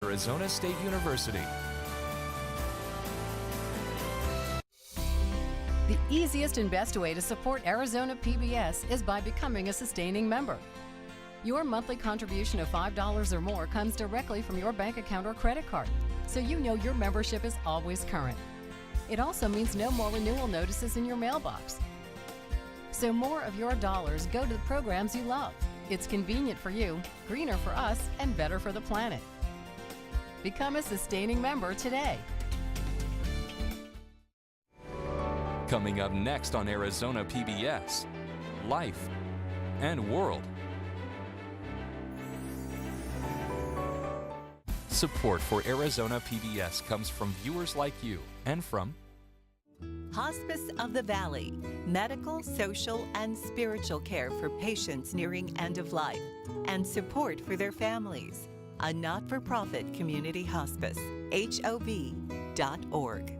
Arizona State University. The easiest and best way to support Arizona PBS is by becoming a sustaining member. Your monthly contribution of $5 or more comes directly from your bank account or credit card, so you know your membership is always current. It also means no more renewal notices in your mailbox. So more of your dollars go to the programs you love. It's convenient for you, greener for us, and better for the planet. Become a sustaining member today. Coming up next on Arizona PBS, Life and World. Support for Arizona PBS comes from viewers like you and from Hospice of the Valley, medical, social, and spiritual care for patients nearing end of life, and support for their families. A not-for-profit community hospice, HOV.org.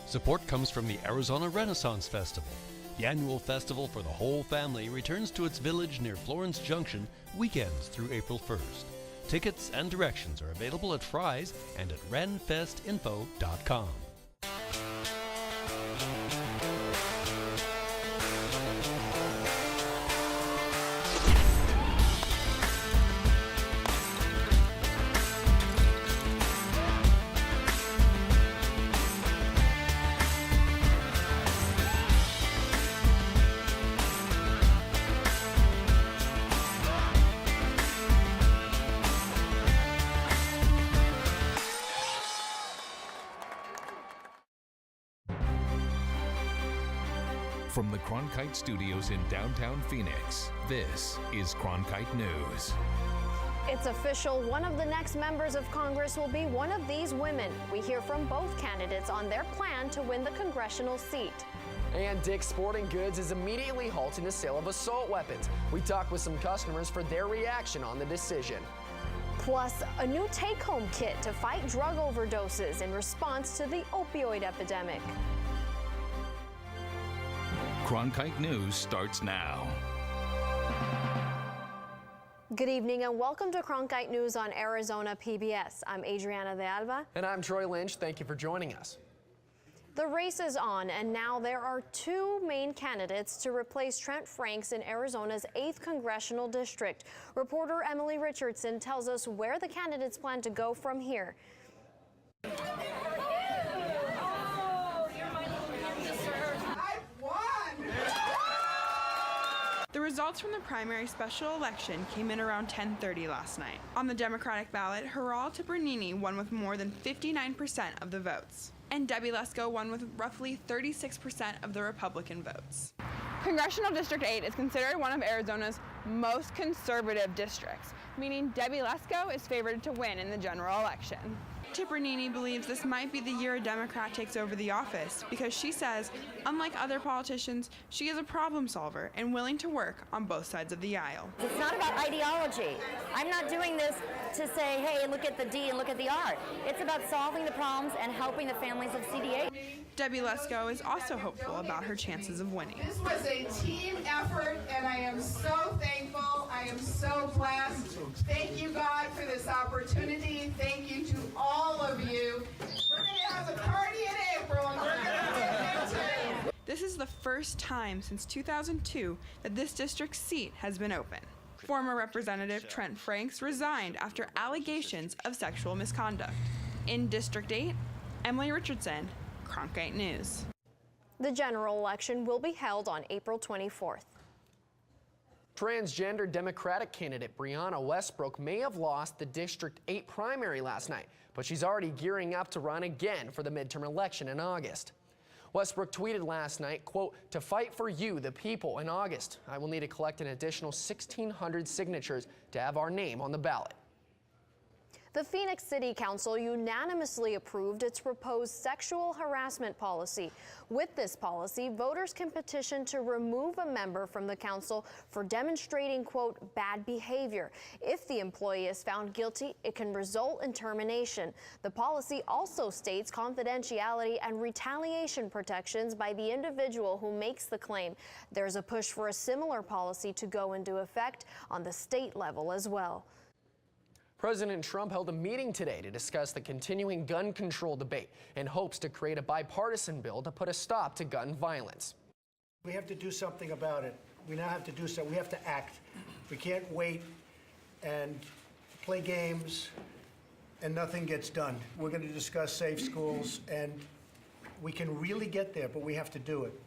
Support comes from the Arizona Renaissance Festival. The annual festival for the whole family returns to its village near Florence Junction weekends through April 1st. Tickets and directions are available at Fry's and at renfestinfo.com. From the Cronkite studios in downtown Phoenix, this is Cronkite News. It's official. One of the next members of Congress will be one of these women. We hear from both candidates on their plan to win the congressional seat. And Dick's Sporting Goods is immediately halting the sale of assault weapons. We talked with some customers for their reaction on the decision. Plus, a new take-home kit to fight drug overdoses in response to the opioid epidemic. Cronkite News starts now. Good evening and welcome to Cronkite News on Arizona PBS. I'm Adriana de Alba. And I'm Troy Lynch. Thank you for joining us. The race is on, and now there are two main candidates to replace Trent Franks in Arizona's 8th Congressional District. Reporter Emily Richardson tells us where the candidates plan to go from here. The results from the primary special election came in around 10:30 last night. On the Democratic ballot, Haral Tipernini won with more than 59% of the votes, and Debbie Lesko won with roughly 36% of the Republican votes. Congressional District 8 is considered one of Arizona's most conservative districts, meaning Debbie Lesko is favored to win in the general election. Tipernini believes this might be the year a Democrat takes over the office because she says, unlike other politicians, she is a problem solver and willing to work on both sides of the aisle. It's not about ideology. I'm not doing this to say, hey, look at the D and look at the R. It's about solving the problems and helping the families of CD8. Debbie Lesko is also hopeful about her chances of winning. This was a team effort, and I am so thankful. I am so blessed. Thank you, God, for this opportunity. Thank you to all of you. We're going to have a party in April, and we're going to get into it. This is the first time since 2002 that this district seat has been open. Former Representative Trent Franks resigned after allegations of sexual misconduct. In District 8, Emily Richardson, Cronkite News. The general election will be held on April 24th. Transgender Democratic candidate Brianna Westbrook may have lost the District 8 primary last night, but she's already gearing up to run again for the midterm election in August. Westbrook tweeted last night, quote, "To fight for you, the people, in August, I will need to collect an additional 1,600 signatures to have our name on the ballot." The Phoenix City Council unanimously approved its proposed sexual harassment policy. With this policy, voters can petition to remove a member from the council for demonstrating, quote, bad behavior. If the employee is found guilty, it can result in termination. The policy also states confidentiality and retaliation protections by the individual who makes the claim. There's a push for a similar policy to go into effect on the state level as well. President Trump held a meeting today to discuss the continuing gun control debate and hopes to create a bipartisan bill to put a stop to gun violence. We have to do something about it. We now have to do something. We have to act. We can't wait and play games and nothing gets done. We're going to discuss safe schools, and we can really get there, but we have to do it.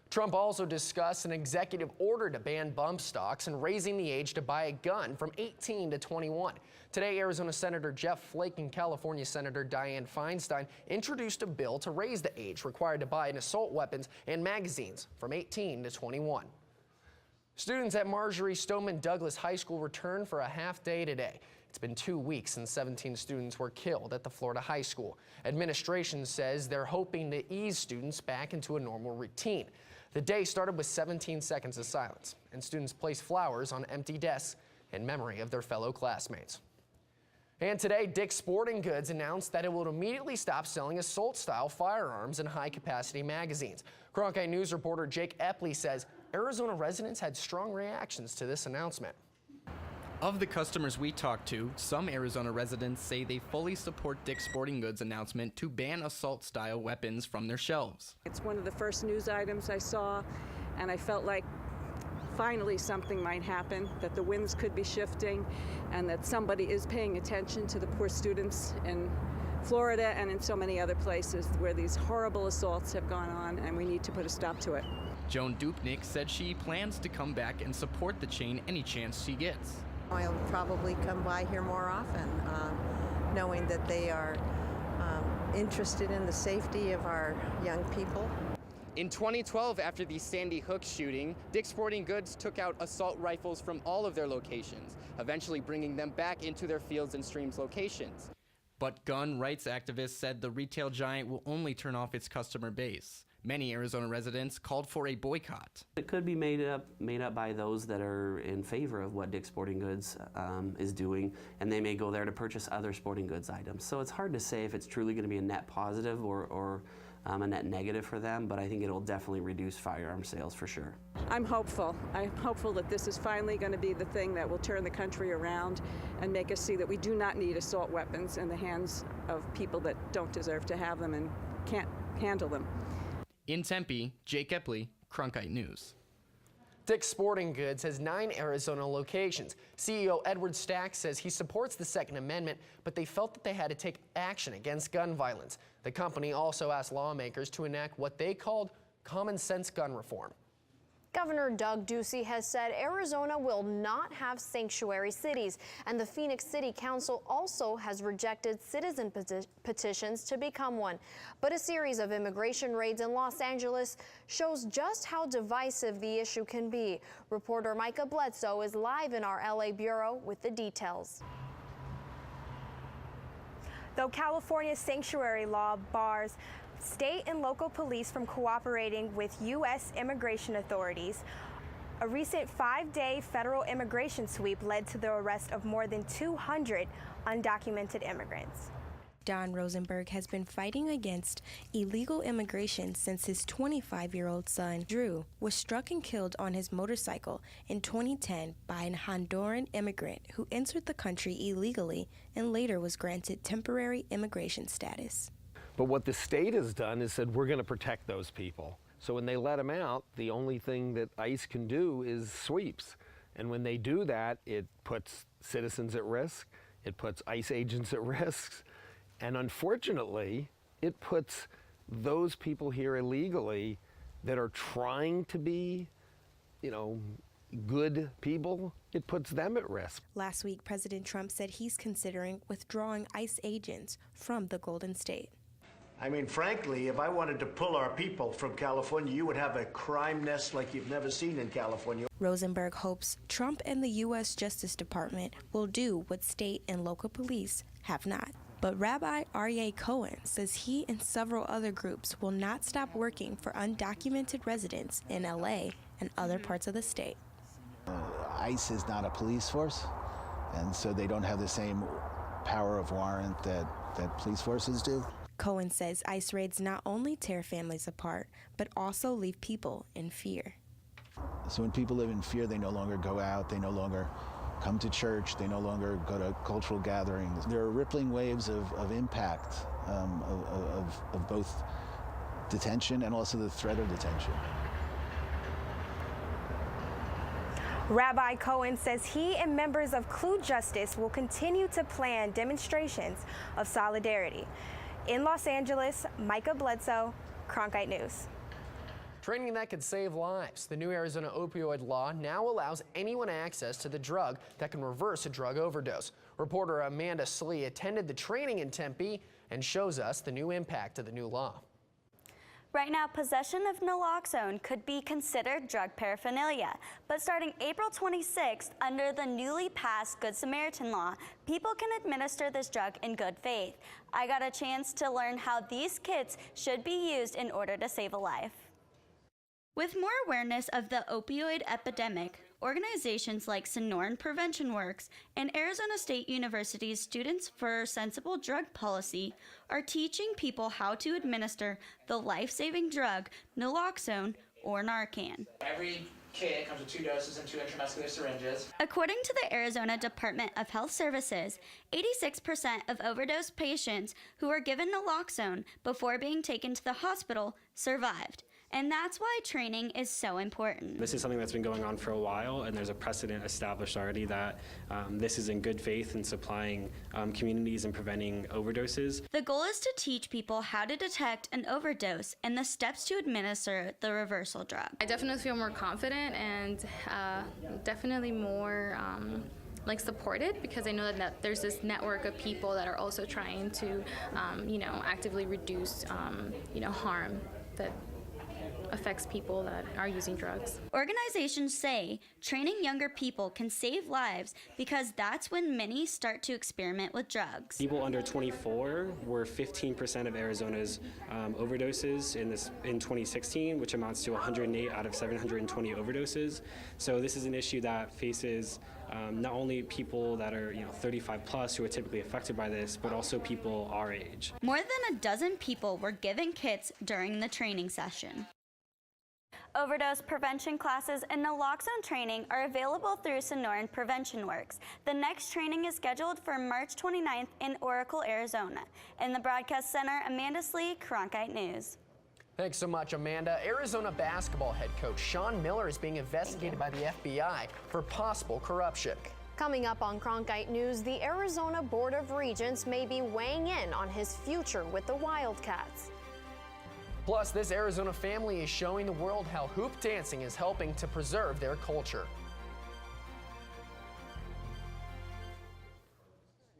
Trump also discussed an executive order to ban bump stocks and raising the age to buy a gun from 18 to 21. Today, Arizona Senator Jeff Flake and California Senator Dianne Feinstein introduced a bill to raise the age required to buy assault weapons and magazines from 18 to 21. Students at Marjorie Stoneman Douglas High School returned for a half day today. It's been 2 weeks since 17 students were killed at the Florida high school. Administration says they're hoping to ease students back into a normal routine. The day started with 17 seconds of silence, and students placed flowers on empty desks in memory of their fellow classmates. And today, Dick's Sporting Goods announced that it will immediately stop selling assault-style firearms and high-capacity magazines. Cronkite News reporter Jake Epley says Arizona residents had strong reactions to this announcement. Of the customers we talked to, some Arizona residents say they fully support Dick's Sporting Goods' announcement to ban assault-style weapons from their shelves. It's one of the first news items I saw, and I felt like finally something might happen, that the winds could be shifting, and that somebody is paying attention to the poor students in Florida and in so many other places where these horrible assaults have gone on, and we need to put a stop to it. Joan Dupnik said she plans to come back and support the chain any chance she gets. I'll probably come by here more often, knowing that they are interested in the safety of our young people. In 2012, after the Sandy Hook shooting, Dick's Sporting Goods took out assault rifles from all of their locations, eventually bringing them back into their Fields and Streams locations. But gun rights activists said the retail giant will only turn off its customer base. Many Arizona residents called for a boycott. It could be made up by those that are in favor of what Dick's Sporting Goods is doing, and they may go there to purchase other sporting goods items. So it's hard to say if it's truly going to be a net positive or a net negative for them, but I think it'll definitely reduce firearm sales for sure. I'm hopeful. I'm hopeful that this is finally going to be the thing that will turn the country around and make us see that we do not need assault weapons in the hands of people that don't deserve to have them and can't handle them. In Tempe, Jake Epley, Cronkite News. Dick's Sporting Goods has 9 Arizona locations. CEO Edward Stack says he supports the Second Amendment, but they felt that they had to take action against gun violence. The company also asked lawmakers to enact what they called common sense gun reform. Governor Doug Ducey has said Arizona will not have sanctuary cities, and the Phoenix City Council also has rejected citizen petitions to become one. But a series of immigration raids in Los Angeles shows just how divisive the issue can be. Reporter Micah Bledsoe is live in our LA bureau with the details. Though California's sanctuary law bars state and local police from cooperating with U.S. immigration authorities, a recent 5-day federal immigration sweep led to the arrest of more than 200 undocumented immigrants. Don Rosenberg has been fighting against illegal immigration since his 25-year-old son, Drew, was struck and killed on his motorcycle in 2010 by an Honduran immigrant who entered the country illegally and later was granted temporary immigration status. But what the state has done is said, we're going to protect those people. So when they let them out, the only thing that ICE can do is sweeps. And when they do that, it puts citizens at risk, it puts ICE agents at risk, and unfortunately, it puts those people here illegally that are trying to be, good people, it puts them at risk. Last week, President Trump said he's considering withdrawing ICE agents from the Golden State. I mean, frankly, if I wanted to pull our people from California, you would have a crime nest like you've never seen in California. Rosenberg hopes Trump and the U.S. Justice Department will do what state and local police have not. But Rabbi Aryeh Cohen says he and several other groups will not stop working for undocumented residents in L.A. and other parts of the state. ICE is not a police force, and so they don't have the same power of warrant that police forces do. Cohen says ICE raids not only tear families apart, but also leave people in fear. So when people live in fear, they no longer go out, they no longer come to church. They no longer go to cultural gatherings. There are rippling waves of impact of both detention and also the threat of detention. Rabbi Cohen says he and members of Clue Justice will continue to plan demonstrations of solidarity. In Los Angeles, Micah Bledsoe, Cronkite News. Training that could save lives. The new Arizona opioid law now allows anyone access to the drug that can reverse a drug overdose. Reporter Amanda Slee attended the training in Tempe and shows us the new impact of the new law. Right now, possession of naloxone could be considered drug paraphernalia, but starting April 26th, under the newly passed Good Samaritan law, people can administer this drug in good faith. I got a chance to learn how these kits should be used in order to save a life. With more awareness of the opioid epidemic, organizations like Sonoran Prevention Works and Arizona State University's Students for Sensible Drug Policy are teaching people how to administer the life-saving drug naloxone or Narcan. Every kit comes with 2 doses and 2 intramuscular syringes. According to the Arizona Department of Health Services, 86% of overdose patients who were given naloxone before being taken to the hospital survived. And that's why training is so important. This is something that's been going on for a while, and there's a precedent established already that this is in good faith in supplying communities and preventing overdoses. The goal is to teach people how to detect an overdose and the steps to administer the reversal drug. I definitely feel more confident and definitely more supported, because I know that there's this network of people that are also trying to, actively reduce, harm that affects people that are using drugs. Organizations say training younger people can save lives because that's when many start to experiment with drugs. People under 24 were 15% of Arizona's overdoses in 2016, which amounts to 108 out of 720 overdoses. So this is an issue that faces not only people that are 35 plus who are typically affected by this, but also people our age. More than a dozen people were given kits during the training session. Overdose prevention classes and naloxone training are available through Sonoran Prevention Works. The next training is scheduled for March 29th in Oracle, Arizona. In the Broadcast Center, Amanda Slee, Cronkite News. Thanks so much, Amanda. Arizona basketball head coach Sean Miller is being investigated by the FBI for possible corruption. Coming up on Cronkite News, the Arizona Board of Regents may be weighing in on his future with the Wildcats. Plus, this Arizona family is showing the world how hoop dancing is helping to preserve their culture.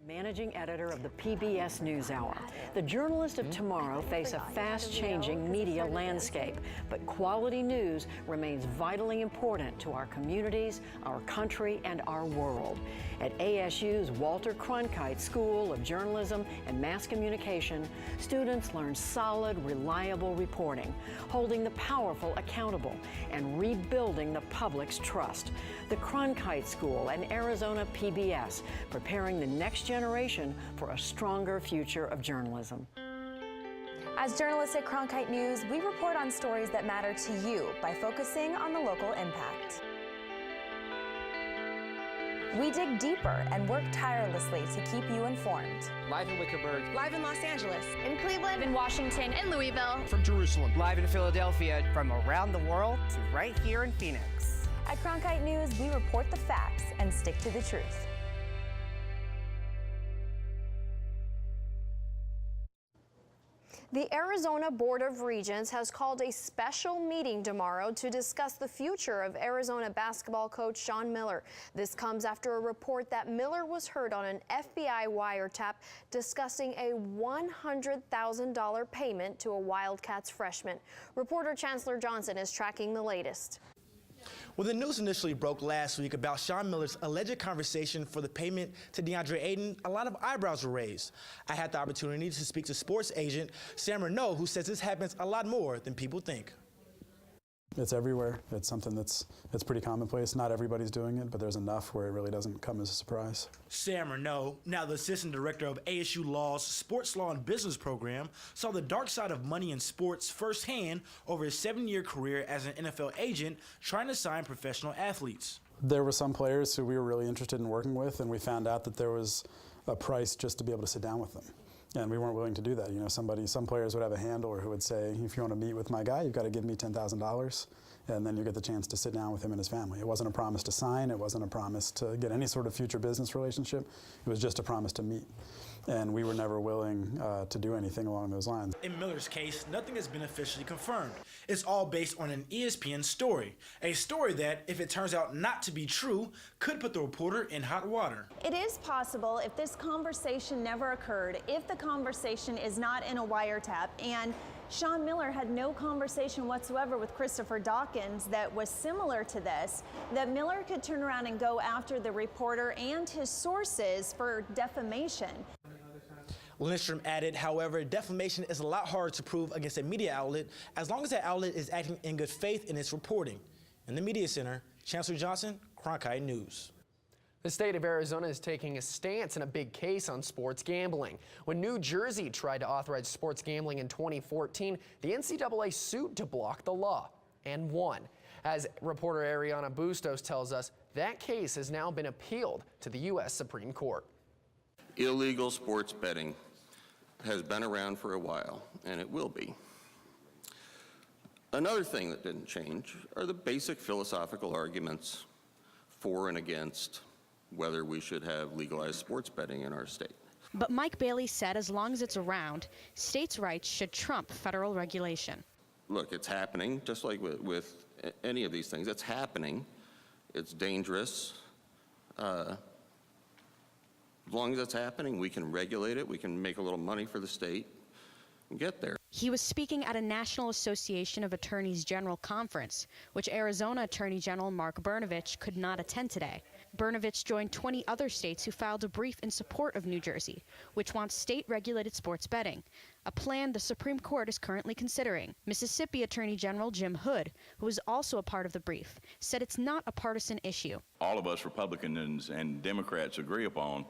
Managing editor of the PBS NewsHour. The journalists of tomorrow face a fast-changing media landscape, but quality news remains vitally important to our communities, our country, and our world. At ASU's Walter Cronkite School of Journalism and Mass Communication, students learn solid, reliable reporting, holding the powerful accountable, and rebuilding the public's trust. The Cronkite School and Arizona PBS, preparing the next generation for a stronger future of journalism. As journalists at Cronkite News, we report on stories that matter to you by focusing on the local impact. We dig deeper and work tirelessly to keep you informed. Live in Wickerburg. Live in Los Angeles. In Cleveland. In Washington. In Louisville. From Jerusalem. Live in Philadelphia. From around the world to right here in Phoenix. At Cronkite News, we report the facts and stick to the truth. The Arizona Board of Regents has called a special meeting tomorrow to discuss the future of Arizona basketball coach Sean Miller. This comes after a report that Miller was heard on an FBI wiretap discussing a $100,000 payment to a Wildcats freshman. Reporter Chancellor Johnson is tracking the latest. Well, the news initially broke last week about Sean Miller's alleged conversation for the payment to DeAndre Ayton. A lot of eyebrows were raised. I had the opportunity to speak to sports agent Sam Renault, who says this happens a lot more than people think. It's everywhere. It's something that's pretty commonplace. Not everybody's doing it, but there's enough where it really doesn't come as a surprise. Sam Renault, now the assistant director of ASU Law's Sports Law and Business program, saw the dark side of money in sports firsthand over his 7-year career as an NFL agent trying to sign professional athletes. There were some players who we were really interested in working with, and we found out that there was a price just to be able to sit down with them. And we weren't willing to do that. You know, some players would have a handler who would say, if you want to meet with my guy, you've got to give me $10,000, and then you get the chance to sit down with him and his family. It wasn't a promise to sign. It wasn't a promise to get any sort of future business relationship. It was just a promise to meet. And we were never willing to do anything along those lines. In Miller's case, nothing has been officially confirmed. It's all based on an ESPN story, a story that, if it turns out not to be true, could put the reporter in hot water. It is possible, if this conversation never occurred, if the conversation is not in a wiretap, and Sean Miller had no conversation whatsoever with Christopher Dawkins that was similar to this, that Miller could turn around and go after the reporter and his sources for defamation. Lindstrom added, however, defamation is a lot harder to prove against a media outlet as long as that outlet is acting in good faith in its reporting. In the Media Center, Chancellor Johnson, Cronkite News. The state of Arizona is taking a stance in a big case on sports gambling. When New Jersey tried to authorize sports gambling in 2014, the NCAA sued to block the law and won. As reporter Ariana Bustos tells us, that case has now been appealed to the U.S. Supreme Court. Illegal sports betting has been around for a while, and it will be. Another thing that didn't change are the basic philosophical arguments for and against whether we should have legalized sports betting in our state. But Mike Bailey said as long as it's around, states' rights should trump federal regulation. Look, it's happening, just like with any of these things. It's happening. It's dangerous. As long as it's happening, we can regulate it, we can make a little money for the state and get there. He was speaking at a National Association of Attorneys General conference, which Arizona Attorney General Mark Brnovich could not attend today. Brnovich joined 20 other states who filed a brief in support of New Jersey, which wants state-regulated sports betting, a plan the Supreme Court is currently considering. Mississippi Attorney General Jim Hood, who is also a part of the brief, said it's not a partisan issue. All of us Republicans and Democrats agree upon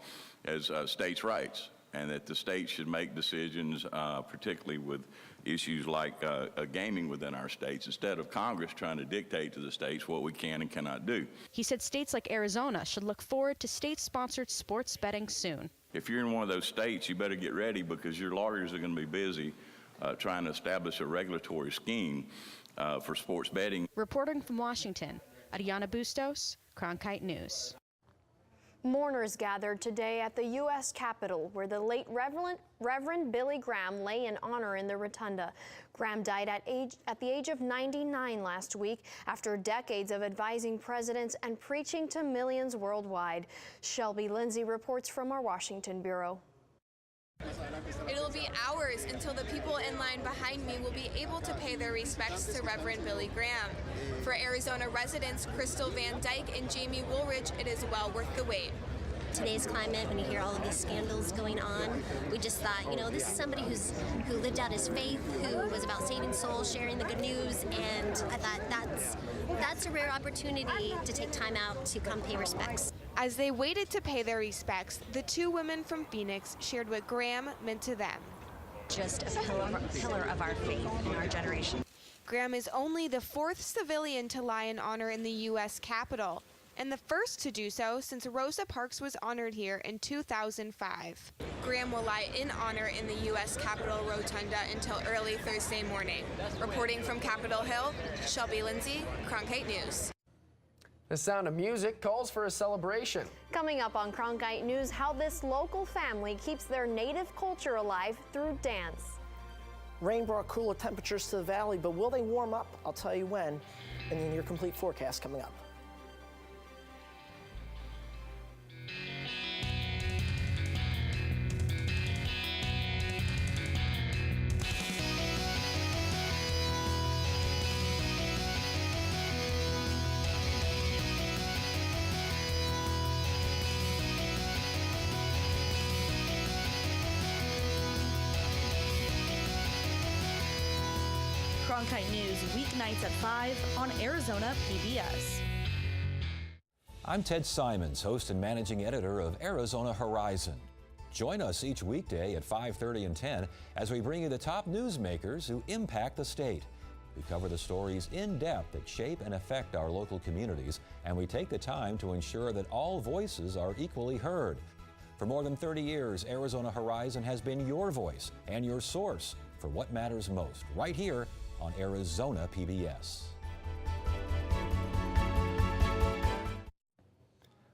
as states' rights, and that the states should make decisions, particularly with issues like gaming within our states, instead of Congress trying to dictate to the states what we can and cannot do. He said states like Arizona should look forward to state-sponsored sports betting soon. If you're in one of those states, you better get ready, because your lawyers are going to be busy trying to establish a regulatory scheme for sports betting. Reporting from Washington, Ariana Bustos, Cronkite News. Mourners gathered today at the U.S. Capitol, where the late Reverend Billy Graham lay in honor in the rotunda. Graham died at the age of 99 last week after decades of advising presidents and preaching to millions worldwide. Shelby Lindsay reports from our Washington bureau. It'll be hours until the people in line behind me will be able to pay their respects to Reverend Billy Graham. For Arizona residents Crystal Van Dyke and Jamie Woolridge, it is well worth the wait. Today's climate, when you hear all of these scandals going on, we just thought, you know, this is somebody who lived out his faith, who was about saving souls, sharing the good news, and I thought that's a rare opportunity to take time out to come pay respects. As they waited to pay their respects, the two women from Phoenix shared what Graham meant to them. Just a pillar of our faith in our generation. Graham is only the 4th civilian to lie in honor in the U.S. Capitol, and the first to do so since Rosa Parks was honored here in 2005. Graham will lie in honor in the U.S. Capitol Rotunda until early Thursday morning. Reporting from Capitol Hill, Shelby Lindsay, Cronkite News. The Sound of Music calls for a celebration. Coming up on Cronkite News, how this local family keeps their native culture alive through dance. Rain brought cooler temperatures to the valley, but will they warm up? I'll tell you when, and then your complete forecast coming up. Cronkite News, weeknights at 5 on Arizona PBS. I'm Ted Simons, host and managing editor of Arizona Horizon. Join us each weekday at 5:30 and 10 as we bring you the top newsmakers who impact the state. We cover the stories in depth that shape and affect our local communities, and we take the time to ensure that all voices are equally heard. For more than 30 years, Arizona Horizon has been your voice and your source for what matters most, right here on Arizona PBS.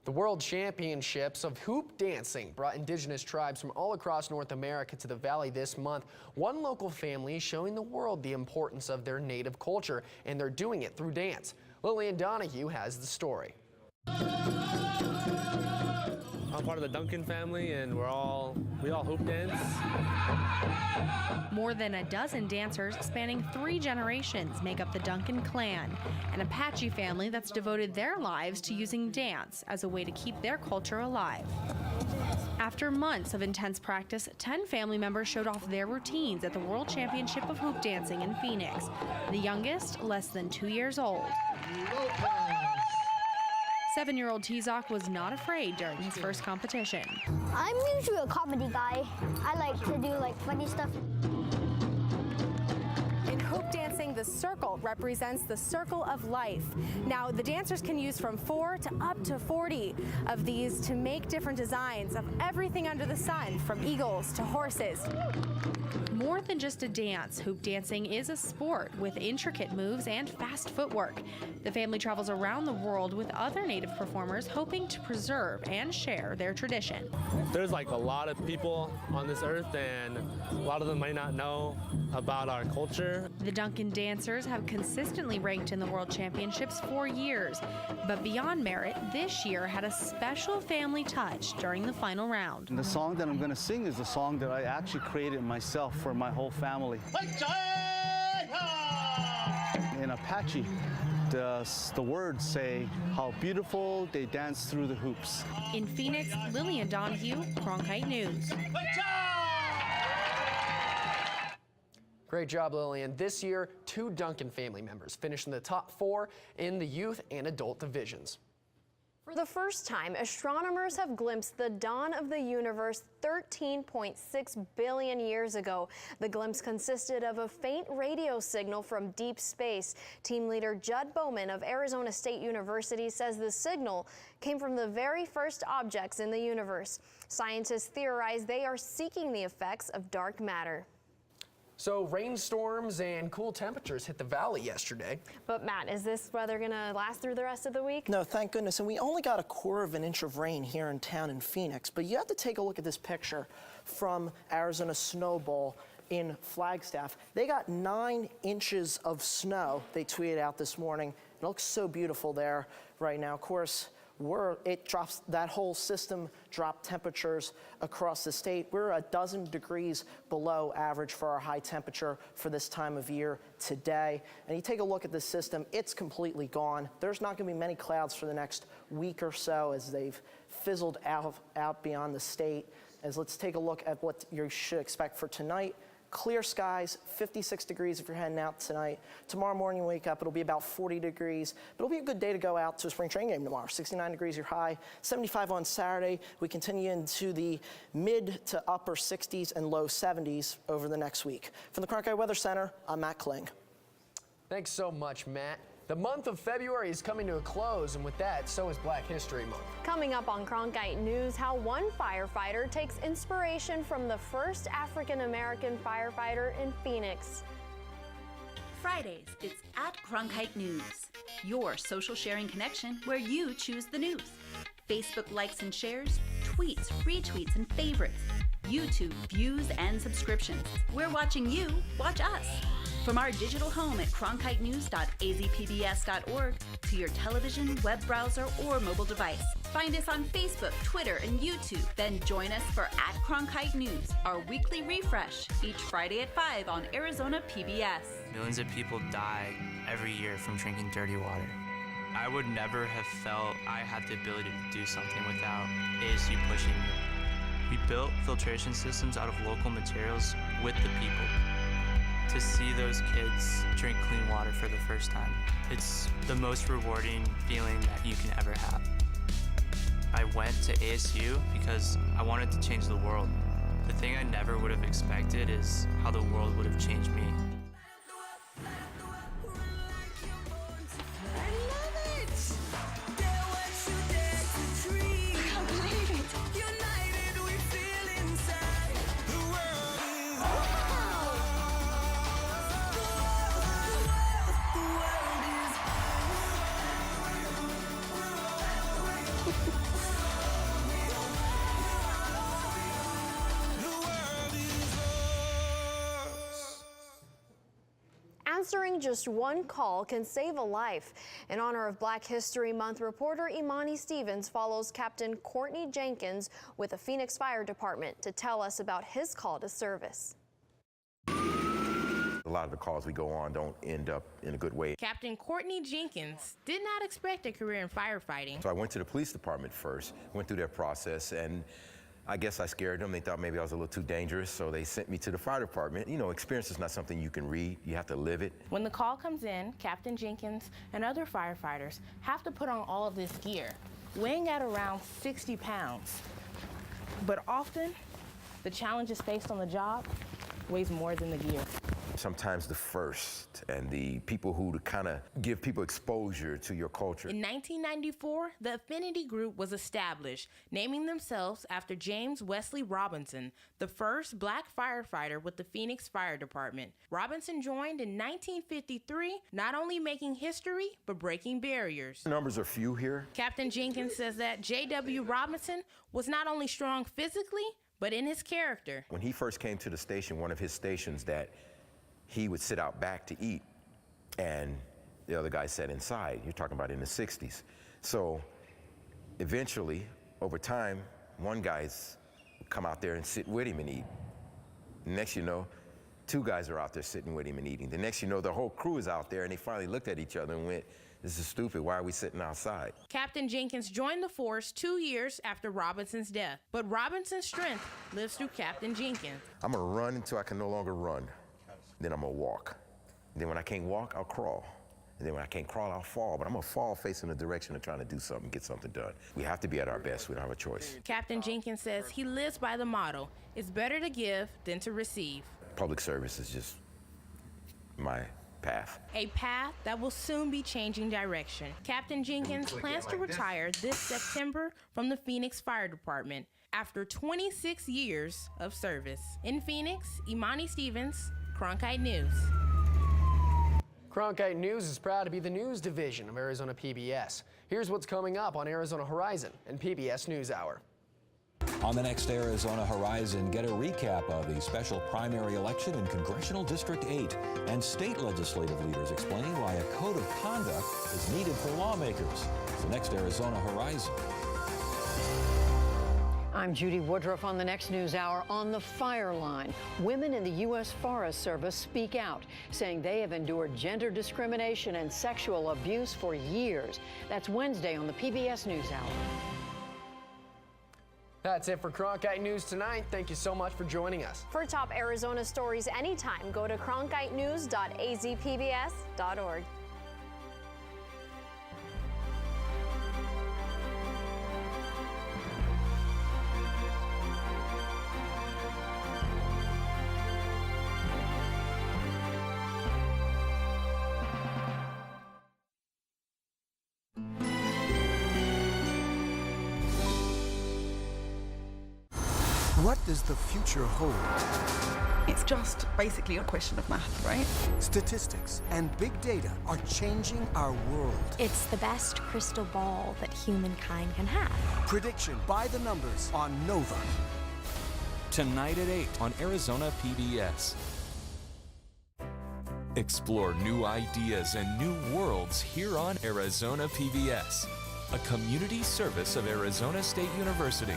The World Championships of Hoop Dancing brought indigenous tribes from all across North America to the Valley this month. One local family is showing the world the importance of their native culture, and they're doing it through dance. Lillian Donahue has the story. I'm part of the Duncan family, and we all hoop dance. More than a dozen dancers spanning 3 generations make up the Duncan clan, an Apache family that's devoted their lives to using dance as a way to keep their culture alive. After months of intense practice, 10 family members showed off their routines at the World Championship of Hoop Dancing in Phoenix. The youngest, less than 2 years old. 7-year-old Tizak was not afraid during his first competition. I'm usually a comedy guy. I like to do funny stuff. In hoop dancing, the circle represents the circle of life. Now, the dancers can use from 4 to up to 40 of these to make different designs of everything under the sun, from eagles to horses. More than just a dance, hoop dancing is a sport with intricate moves and fast footwork. The family travels around the world with other Native performers, hoping to preserve and share their tradition. There's a lot of people on this earth, and a lot of them might not know about our culture. The Duncan dancers have consistently ranked in the World Championships for years, but beyond merit, this year had a special family touch during the final round. And the song that I'm going to sing is a song that I actually created myself for my whole family. In Apache, the words say how beautiful they dance through the hoops. In Phoenix, Lillian Donahue, Cronkite News. Great job, Lillian. This year, 2 Duncan family members finished in the top 4 in the youth and adult divisions. For the first time, astronomers have glimpsed the dawn of the universe 13.6 billion years ago. The glimpse consisted of a faint radio signal from deep space. Team leader Judd Bowman of Arizona State University says the signal came from the very first objects in the universe. Scientists theorize they are seeking the effects of dark matter. So rainstorms and cool temperatures hit the valley yesterday. But Matt, is this weather going to last through the rest of the week? No, thank goodness. And we only got 1/4 inch of rain here in town in Phoenix. But you have to take a look at this picture from Arizona Snow Bowl in Flagstaff. They got 9 inches of snow, they tweeted out this morning. It looks so beautiful there right now. Of course, it drops, that whole system dropped temperatures across the state. We're a dozen degrees below average for our high temperature for this time of year today. And you take a look at the system, it's completely gone. There's not gonna be many clouds for the next week or so as they've fizzled out beyond the state. Let's take a look at what you should expect for tonight. Clear skies, 56 degrees if you're heading out tonight. Tomorrow morning you wake up, it'll be about 40 degrees. But it'll be a good day to go out to a spring training game tomorrow. 69 degrees your high, 75 on Saturday. We continue into the mid to upper 60s and low 70s over the next week. From the Cronkite Weather Center, I'm Matt Kling. Thanks so much, Matt. The month of February is coming to a close, and with that, so is Black History Month. Coming up on Cronkite News, how one firefighter takes inspiration from the first African-American firefighter in Phoenix. Fridays, it's at Cronkite News, your social sharing connection where you choose the news. Facebook likes and shares, tweets, retweets, and favorites. YouTube views and subscriptions. We're watching you watch us. From our digital home at cronkitenews.azpbs.org to your television, web browser, or mobile device. Find us on Facebook, Twitter, and YouTube. Then join us for at Cronkite News, our weekly refresh, each Friday at 5 on Arizona PBS. Millions of people die every year from drinking dirty water. I would never have felt I had the ability to do something without ASU pushing me. We built filtration systems out of local materials with the people. To see those kids drink clean water for the first time, it's the most rewarding feeling that you can ever have. I went to ASU because I wanted to change the world. The thing I never would have expected is how the world would have changed me. answering just one call can save a life. In honor of Black History Month, reporter Imani Stevens follows Captain Courtney Jenkins with the Phoenix Fire Department to tell us about his call to service. A lot of the calls we go on don't end up in a good way. Captain Courtney Jenkins did not expect a career in firefighting. So I went to the police department first, went through their process, and I guess I scared them. They thought maybe I was a little too dangerous, so they sent me to the fire department. You know, experience is not something you can read. You have to live it. When the call comes in, Captain Jenkins and other firefighters have to put on all of this gear, weighing at around 60 pounds. But often, the challenges faced on the job weighs more than the gear. Sometimes the first and the people who kind of give people exposure to your culture. In 1994, the Affinity Group was established, naming themselves after James Wesley Robinson, the first Black firefighter with the Phoenix Fire Department. Robinson joined in 1953, not only making history, but breaking barriers. The numbers are few here. Captain Jenkins says that J.W. Robinson was not only strong physically, but in his character. When he first came to the station, one of his stations, that he would sit out back to eat, and the other guy sat inside. You're talking about in the 60s. So eventually, over time, one guy's come out there and sit with him and eat. Next you know, two guys are out there sitting with him and eating. The next you know, the whole crew is out there, and they finally looked at each other and went, "This is stupid, why are we sitting outside?" Captain Jenkins joined the force 2 years after Robinson's death, but Robinson's strength lives through Captain Jenkins. I'm gonna run until I can no longer run. Then I'm gonna walk. Then when I can't walk, I'll crawl. And then when I can't crawl, I'll fall. But I'm gonna fall facing the direction of trying to do something, get something done. We have to be at our best. We don't have a choice. Captain Jenkins says he lives by the motto, it's better to give than to receive. Public service is just my path. A path that will soon be changing direction. Captain Jenkins plans to retire this September from the Phoenix Fire Department after 26 years of service. In Phoenix, Imani Stevens, Cronkite News. Cronkite News is proud to be the news division of Arizona PBS. Here's what's coming up on Arizona Horizon and PBS NewsHour. On the next Arizona Horizon, get a recap of the special primary election in Congressional District 8, and state legislative leaders explain why a code of conduct is needed for lawmakers. It's the next Arizona Horizon. I'm Judy Woodruff on the next NewsHour. On the fire line, women in the U.S. Forest Service speak out, saying they have endured gender discrimination and sexual abuse for years. That's Wednesday on the PBS NewsHour. That's it for Cronkite News tonight. Thank you so much for joining us. For top Arizona stories anytime, go to cronkitenews.azpbs.org. What does the future hold? It's just basically a question of math, right? Statistics and big data are changing our world. It's the best crystal ball that humankind can have. Prediction by the numbers on Nova. Tonight at 8 on Arizona PBS. Explore new ideas and new worlds here on Arizona PBS, a community service of Arizona State University.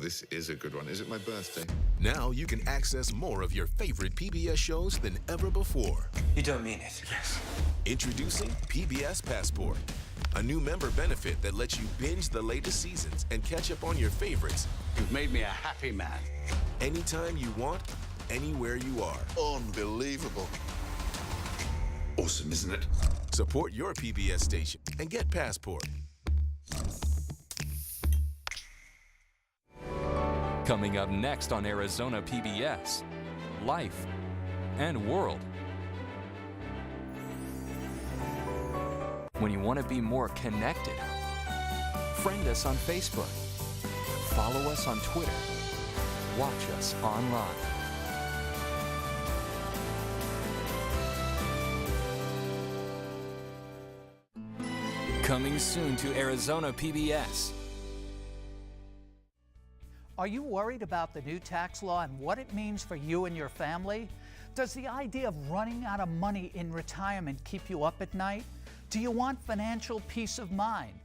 This is a good one. Is it my birthday? Now you can access more of your favorite PBS shows than ever before. You don't mean it. Yes. Introducing PBS Passport, a new member benefit that lets you binge the latest seasons and catch up on your favorites. You've made me a happy man. Anytime you want, anywhere you are. Unbelievable. Awesome, isn't it? Support your PBS station and get Passport. Coming up next on Arizona PBS, Life and World. When you want to be more connected, friend us on Facebook, follow us on Twitter, watch us online. Coming soon to Arizona PBS. Are you worried about the new tax law and what it means for you and your family? Does the idea of running out of money in retirement keep you up at night? Do you want financial peace of mind?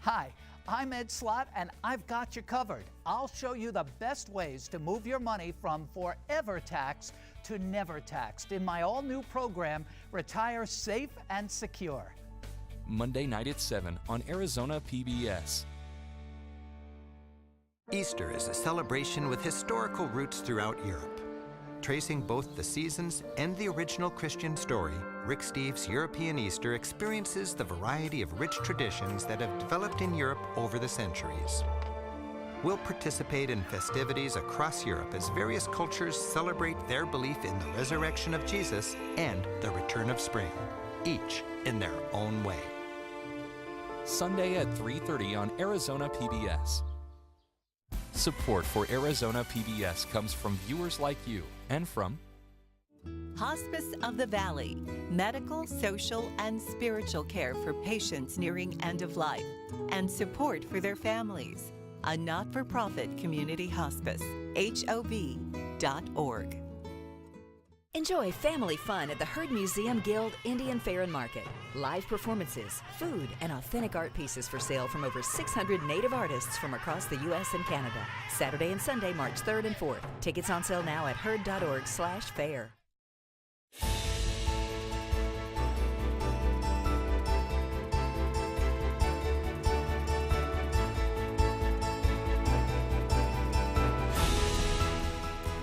Hi, I'm Ed Slott, and I've got you covered. I'll show you the best ways to move your money from forever taxed to never taxed in my all-new program, Retire Safe and Secure. Monday night at 7 on Arizona PBS. Easter is a celebration with historical roots throughout Europe. Tracing both the seasons and the original Christian story, Rick Steves' European Easter experiences the variety of rich traditions that have developed in Europe over the centuries. We'll participate in festivities across Europe as various cultures celebrate their belief in the resurrection of Jesus and the return of spring, each in their own way. Sunday at 3:30 on Arizona PBS. Support for Arizona PBS comes from viewers like you and from Hospice of the Valley, medical, social, and spiritual care for patients nearing end of life, and support for their families. A not-for-profit community hospice, HOV.org. Enjoy family fun at the Herd Museum Guild Indian Fair and Market. Live performances, food, and authentic art pieces for sale from over 600 Native artists from across the U.S. and Canada. Saturday and Sunday, March 3rd and 4th. Tickets on sale now at herd.org/fair.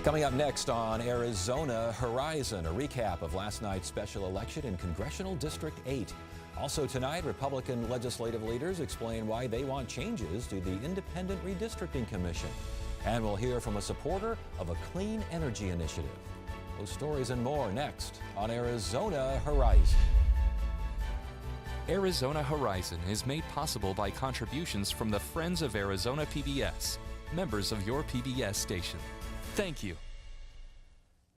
Coming up next on Arizona Horizon, a recap of last night's special election in Congressional District 8. Also tonight, Republican legislative leaders explain why they want changes to the Independent Redistricting Commission. And we'll hear from a supporter of a clean energy initiative. Those stories and more next on Arizona Horizon. Arizona Horizon is made possible by contributions from the Friends of Arizona PBS, members of your PBS station. Thank you.